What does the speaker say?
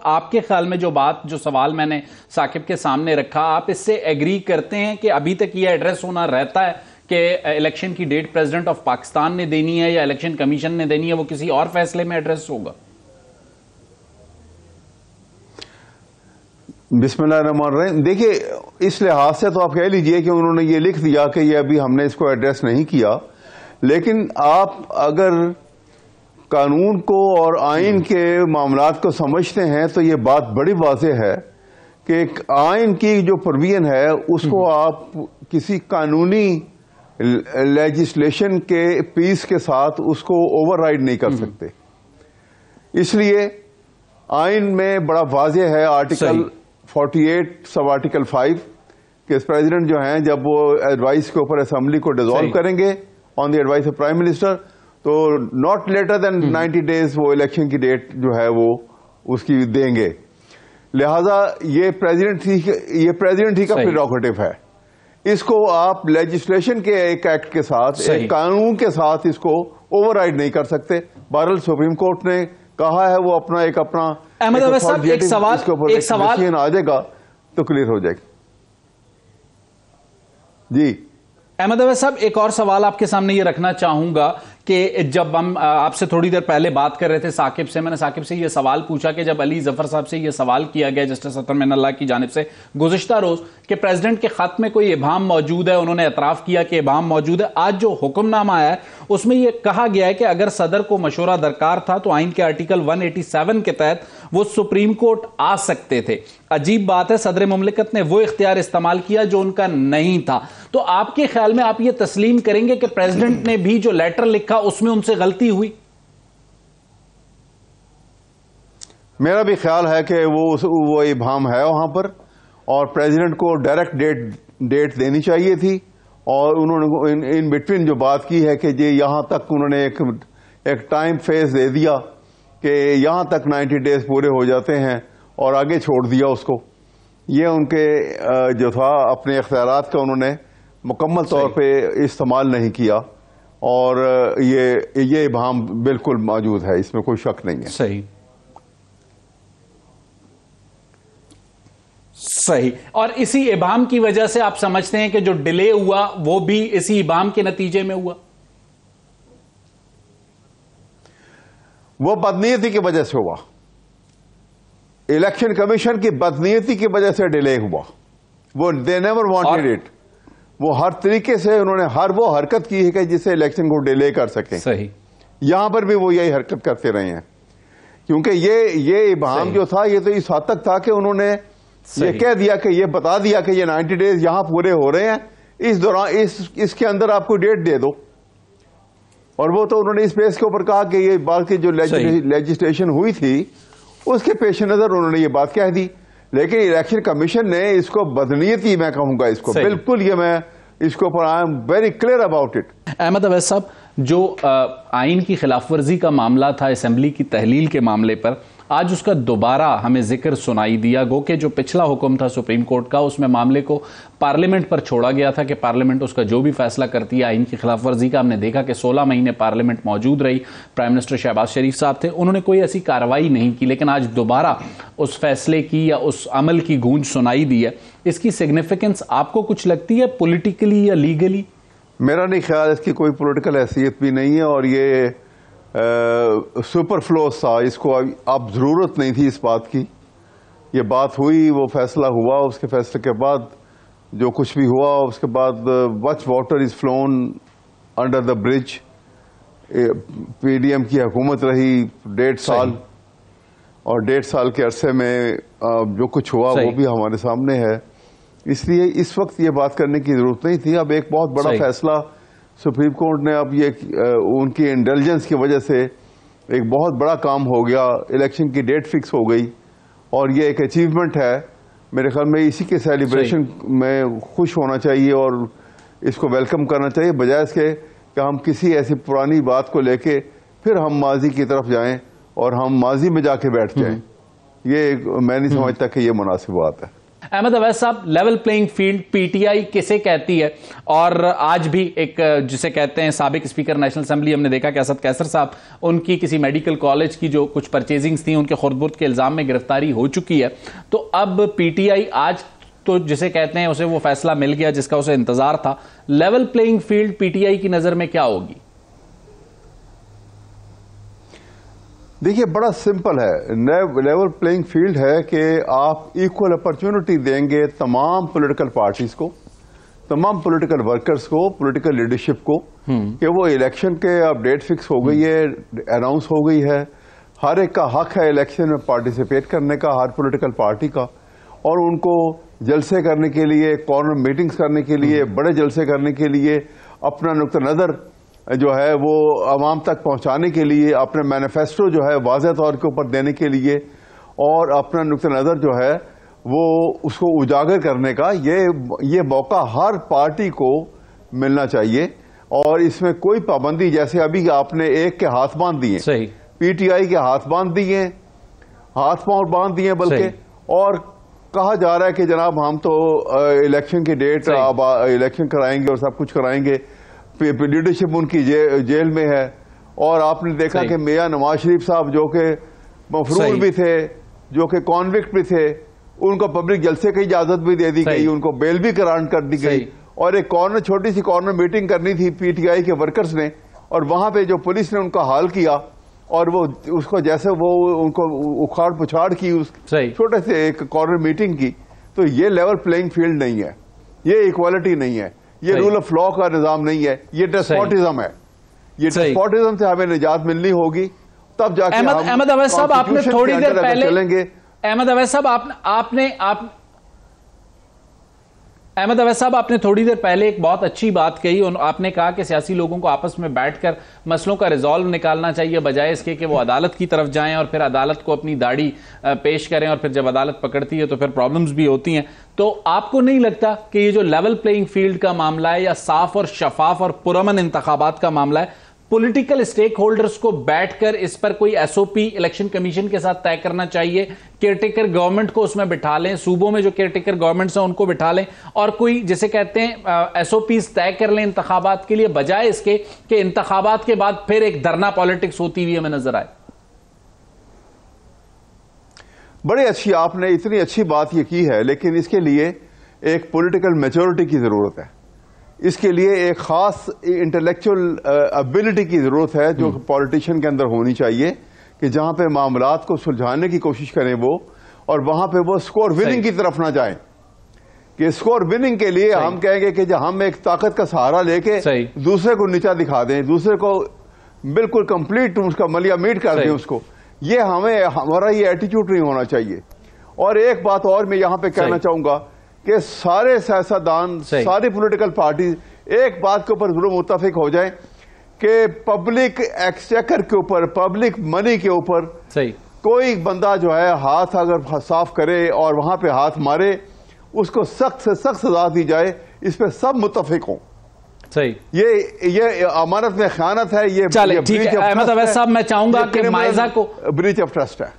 आपके ख्याल में जो सवाल मैंने साकिब के सामने रखा, आप इससे एग्री करते हैं कि अभी तक ये एड्रेस होना रहता है कि इलेक्शन की डेट प्रेसिडेंट ऑफ पाकिस्तान ने देनी है या इलेक्शन कमीशन ने देनी है, वो किसी और फैसले में एड्रेस होगा? बिस्मिल्लाहिर्रहमानिर्रहीम। देखिए, इस लिहाज से तो आप कह लीजिए कि उन्होंने ये लिख दिया कि ये अभी हमने इसको एड्रेस नहीं किया, लेकिन आप अगर कानून को और आइन के मामलात को समझते हैं तो ये बात बड़ी वाज़ेह है कि आइन की जो प्रोविजन है उसको आप किसी कानूनी लेजिस्लेशन के पीस के साथ उसको ओवरराइड नहीं कर सकते। इसलिए आइन में बड़ा वाज़ेह है, आर्टिकल 48 सब आर्टिकल 5 के प्रेसिडेंट जो हैं जब वो एडवाइस के ऊपर असेंबली को डिसॉल्व करेंगे on the advice of prime minister, तो नॉट लेटर देन 90 डेज वो इलेक्शन की डेट जो है वो उसकी देंगे। लिहाजा ये प्रेसिडेंट ही का प्रेरोगेटिव है। इसको आप लेजिस्लेशन के एक एक्ट के साथ, एक कानून के साथ इसको ओवरराइड नहीं कर सकते। बहरहाल सुप्रीम कोर्ट ने कहा है वो अपना एक सवाल आ जाएगा तो क्लियर हो जाएगी। जी अहमद अवैस साहब, एक और सवाल आपके सामने ये रखना चाहूंगा कि जब हम आपसे थोड़ी देर पहले बात कर रहे थे साकिब से, मैंने साकिब से ये सवाल पूछा कि जब अली जफर साहब से ये सवाल किया गया जस्टिस अतर मिनल्लाह की जानिब से गुज़िश्ता रोज कि प्रेसिडेंट के खत में कोई इबाम मौजूद है, उन्होंने एतराफ किया कि इबाम मौजूद है। आज जो हुक्मनामा आया है उसमें यह कहा गया है कि अगर सदर को मशवरा दरकार था तो आइन के आर्टिकल 187 के तहत वो सुप्रीम कोर्ट आ सकते थे। अजीब बात है, सदर मुमलिकत ने वो इख्तियार इस्तेमाल किया जो उनका नहीं था। तो आपके ख्याल में आप ये तस्लीम करेंगे कि प्रेसिडेंट ने भी जो लेटर लिखा उसमें उनसे गलती हुई? मेरा भी ख्याल है कि वो इबाम है वहां पर और प्रेसिडेंट को डायरेक्ट डेट देनी चाहिए थी, और उन्होंने इन बिटवीन जो बात की है कि ये यहां तक उन्होंने एक टाइम फेज दे दिया कि यहां तक 90 डेज पूरे हो जाते हैं और आगे छोड़ दिया उसको। ये उनके जो था अपने इख्तियारात का उन्होंने मुकम्मल तौर पे इस्तेमाल नहीं किया, और ये इबाम बिल्कुल मौजूद है, इसमें कोई शक नहीं है। सही। और इसी इबाम की वजह से आप समझते हैं कि जो डिले हुआ वो भी इसी इबाम के नतीजे में हुआ? वो बदनीयती की वजह से हुआ, इलेक्शन कमीशन की बदनीयती की वजह से डिले हुआ। वो दे नेवर वांटेड इट। वो हर तरीके से उन्होंने वो हरकत की है कि जिससे इलेक्शन को डिले कर सकें। सही। यहां पर भी वो यही हरकत करते रहे हैं, क्योंकि ये इबाम जो था ये तो इस हद तक था कि उन्होंने ये कह दिया कि ये बता दिया कि ये 90 डेज यहां पूरे हो रहे हैं, इस दौरान इसके अंदर आपको डेट दे दो। और वो तो उन्होंने इस बेस के ऊपर कहा कि ये बाकी जो लेजिस्लेशन हुई थी उसके पेश नजर उन्होंने ये बात कह दी। लेकिन इलेक्शन कमीशन ने इसको बदनीयती, मैं कहूंगा इसको बिल्कुल, ये मैं इसके ऊपर I am very clear about it. Ahmad Awais साहब, जो आइन की खिलाफ वर्जी का मामला था असेंबली की तहलील के मामले पर, आज उसका दोबारा हमें जिक्र सुनाई दिया। गो कि जो पिछला हुक्म था सुप्रीम कोर्ट का उसमें मामले को पार्लियामेंट पर छोड़ा गया था कि पार्लियामेंट उसका जो भी फैसला करती है आइन की खिलाफ वर्जी का। हमने देखा कि 16 महीने पार्लियामेंट मौजूद रही, प्राइम मिनिस्टर शहबाज शरीफ साहब थे, उन्होंने कोई ऐसी कार्रवाई नहीं की। लेकिन आज दोबारा उस फैसले की या उस अमल की गूंज सुनाई दी है। इसकी सिग्निफिकेंस आपको कुछ लगती है पॉलिटिकली या लीगली? मेरा नहीं ख्याल इसकी कोई पॉलिटिकल हैसियत भी नहीं है, और ये सुपरफ्लोस था, इसको अब जरूरत नहीं थी इस बात की। ये बात हुई, वो फैसला हुआ, उसके फैसले के बाद जो कुछ भी हुआ उसके बाद much water is phloem under the bridge. PDM की हुकूमत रही 1.5 साल, और 1.5 साल के अरसे में जो कुछ हुआ वो भी हमारे सामने है। इसलिए इस वक्त ये बात करने की जरूरत नहीं थी। अब एक बहुत बड़ा फैसला सुप्रीम कोर्ट ने, अब ये उनकी इंटेलिजेंस की वजह से एक बहुत बड़ा काम हो गया, इलेक्शन की डेट फिक्स हो गई, और ये एक अचीवमेंट है। मेरे ख्याल में इसी के सेलिब्रेशन में खुश होना चाहिए और इसको वेलकम करना चाहिए, बजाय इसके कि हम किसी ऐसी पुरानी बात को लेके फिर हम माजी की तरफ जाएं और हम माजी में जाके बैठ जाएं। ये मैं नहीं समझता कि ये मुनासिब बात है। अहमद अवैस साहब, लेवल प्लेइंग फील्ड पीटीआई किसे कहती है? और आज भी एक जिसे कहते हैं साबिक स्पीकर नेशनल असेंबली, हमने देखा कि असद कैसर साहब, उनकी किसी मेडिकल कॉलेज की जो कुछ परचेजिंग्स थी उनके खुर्द-बुर्द के इल्जाम में गिरफ्तारी हो चुकी है। तो अब पीटीआई आज तो जिसे कहते हैं उसे वो फैसला मिल गया जिसका उसे इंतजार था। लेवल प्लेइंग फील्ड पीटीआई की नजर में क्या होगी? देखिए, बड़ा सिंपल है। लेवल प्लेइंग फील्ड है कि आप इक्वल अपॉर्चुनिटी देंगे तमाम पॉलिटिकल पार्टीज को, तमाम पॉलिटिकल वर्कर्स को, पॉलिटिकल लीडरशिप को, कि वो इलेक्शन के अब डेट फिक्स हो गई है, अनाउंस हो गई है। हर एक का हक है इलेक्शन में पार्टिसिपेट करने का, हर पॉलिटिकल पार्टी का, और उनको जलसे करने के लिए, कॉर्नर मीटिंग्स करने के लिए, बड़े जलसे करने के लिए, अपना नुक्ता नज़र जो है वो आवाम तक पहुंचाने के लिए, अपने मैनिफेस्टो जो है वाज़ेह तौर के ऊपर देने के लिए, और अपना नुक्ता नज़र जो है वो उसको उजागर करने का, ये मौका हर पार्टी को मिलना चाहिए। और इसमें कोई पाबंदी, जैसे अभी आपने एक के हाथ बांध दिए, सही, पीटीआई के हाथ बांध दिए, हाथ पांव बांध दिए बल्कि, और कहा जा रहा है कि जनाब हम तो इलेक्शन की डेट, अब इलेक्शन कराएंगे और सब कुछ कराएंगे। लीडरशिप उनकी जेल में है। और आपने देखा कि मियां नवाज शरीफ साहब जो कि मफरूर भी थे, जो कि कॉन्विक्ट भी थे, उनको पब्लिक जलसे की इजाजत भी दे दी गई, उनको बेल भी ग्रांट कर दी गई। और एक छोटी सी कॉर्नर मीटिंग करनी थी पीटीआई के वर्कर्स ने, और वहां पे जो पुलिस ने उनका हाल किया, और वो उसको जैसे वो उनको उखाड़ पुछाड़ की उस छोटे से एक कॉर्नर मीटिंग की। तो ये लेवल प्लेइंग फील्ड नहीं है, ये इक्वालिटी नहीं है, ये रूल ऑफ लॉ का निजाम नहीं है, ये डेस्पोटिज्म है। ये डेस्पोटिज्म से हमें निजात मिलनी होगी, तब जाके अहमद अवैस साहब, आपने थोड़ी देर पहले अहमद अवैस साहब आपने थोड़ी देर पहले एक बहुत अच्छी बात कही। आपने कहा कि सियासी लोगों को आपस में बैठकर मसलों का रिजॉल्व निकालना चाहिए, बजाय इसके कि वो अदालत की तरफ जाएं और फिर अदालत को अपनी दाढ़ी पेश करें, और फिर जब अदालत पकड़ती है तो फिर प्रॉब्लम्स भी होती हैं। तो आपको नहीं लगता कि ये जो लेवल प्लेइंग फील्ड का मामला है, या साफ और शफाफ और पुरअमन इंतखाबात का मामला है, पॉलिटिकल स्टेक होल्डर्स को बैठकर इस पर कोई एसओपी इलेक्शन कमीशन के साथ तय करना चाहिए? केयरटेकर गवर्नमेंट को उसमें बिठा लें, सूबों में जो केयरटेकर गवर्नमेंट्स हैं उनको बिठा लें, और कोई जिसे कहते हैं एसओपीज तय कर लें इंतखाबात के लिए, बजाय इसके कि इंतखाबात के बाद फिर एक धरना पॉलिटिक्स होती हुई हमें नजर आए। बड़ी अच्छी, आपने इतनी अच्छी बात ये की है, लेकिन इसके लिए एक पॉलिटिकल मैच्योरिटी की जरूरत है। इसके लिए एक खास इंटेलेक्चुअल एबिलिटी की जरूरत है जो पॉलिटिशियन के अंदर होनी चाहिए, कि जहां पे मामलात को सुलझाने की कोशिश करें वो, और वहां पे वो स्कोर विनिंग की तरफ ना जाएं। कि स्कोर विनिंग के लिए हम कहेंगे कि जब हम एक ताकत का सहारा लेके दूसरे को नीचा दिखा दें, दूसरे को बिल्कुल कंप्लीट उसका मलिया मीट कर दें उसको, ये हमारा ये एटीट्यूड नहीं होना चाहिए। और एक बात और मैं यहां पे कहना चाहूंगा कि सारे सियासतदान, सारी पॉलिटिकल पार्टी एक बात के ऊपर जरूर मुत्तफिक हो जाएं कि पब्लिक एक्सचेकर के ऊपर, पब्लिक मनी के ऊपर कोई बंदा जो है हाथ अगर साफ करे और वहां पे हाथ मारे, उसको सख्त से सख्त सजा दी जाए। इस पे सब मुत्तफिक हों। ये अमानत में खयानत है, ये ठीक है। अहमद अवैस साहब, मैं चाहूंगा कि माइजा को ब्रीच ऑफ ट्रस्ट है।